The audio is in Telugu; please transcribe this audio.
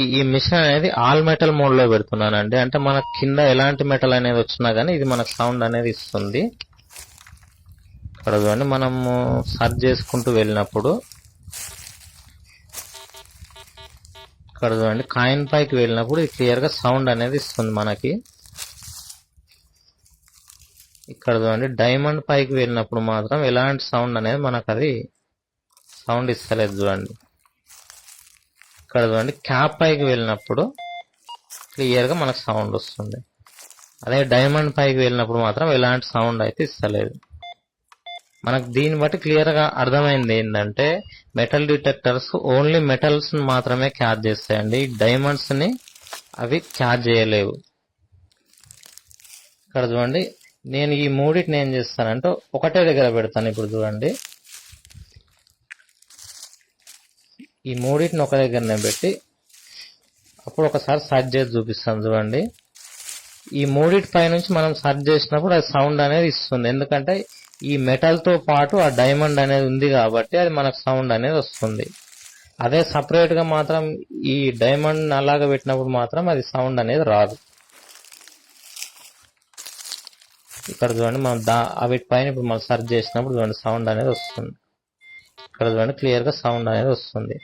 ఈ మిషన్ అనేది ఆల్ మెటల్ మోడ్ లో పెడుతున్నానండి. అంటే మన కింద ఎలాంటి మెటల్ అనేది వచ్చినా గానీ ఇది మనకు సౌండ్ అనేది ఇస్తుంది. ఇక్కడ చూడండి, మనము సర్చ్ చేసుకుంటూ వెళ్ళినప్పుడు ఇక్కడ చూడండి కాయిన్ పైకి వెళ్ళినప్పుడు ఇది క్లియర్ గా సౌండ్ అనేది ఇస్తుంది మనకి. ఇక్కడ చూడండి డైమండ్ పైకి వెళ్ళినప్పుడు మాత్రం ఎలాంటి సౌండ్ అనేది మనకు అది సౌండ్ ఇస్తలేదు చూడండి. ఇక్కడ చూడండి క్యాప్ పైకి వెళ్ళినప్పుడు క్లియర్ గా మనకు సౌండ్ వస్తుంది. అదే డైమండ్ పైకి వెళ్ళినప్పుడు మాత్రం ఎలాంటి సౌండ్ అయితే ఇస్తలేదు. మనకు దీన్ని బట్టి క్లియర్ గా అర్థమైంది ఏంటంటే మెటల్ డిటెక్టర్స్ ఓన్లీ మెటల్స్ మాత్రమే క్యాచ్ చేస్తాయండి. డైమండ్స్ ని అవి క్యాచ్ చేయలేవు. ఇక్కడ చూడండి, నేను ఈ మూడింటిని ఏం చేస్తానంటే ఒకటే దగ్గర పెడతాను. ఇప్పుడు చూడండి, ఈ మూడింటిని ఒక దగ్గరనే పెట్టి అప్పుడు ఒకసారి సర్చ్ చేసి చూపిస్తాను చూడండి. ఈ మూడింటి పై నుంచి మనం సర్చ్ చేసినప్పుడు అది సౌండ్ అనేది ఇస్తుంది. ఎందుకంటే ఈ మెటల్ తో పాటు ఆ డైమండ్ అనేది ఉంది కాబట్టి అది మనకు సౌండ్ అనేది వస్తుంది. అదే సపరేట్ గా మాత్రం ఈ డైమండ్ అలాగా పెట్టినప్పుడు మాత్రం అది సౌండ్ అనేది రాదు. ఇక్కడ చూడండి, మనం వీటి పైన ఇప్పుడు మనం సర్చ్ చేసినప్పుడు చూడండి సౌండ్ అనేది వస్తుంది. ఇక్కడ చూడండి క్లియర్ గా సౌండ్ అనేది వస్తుంది.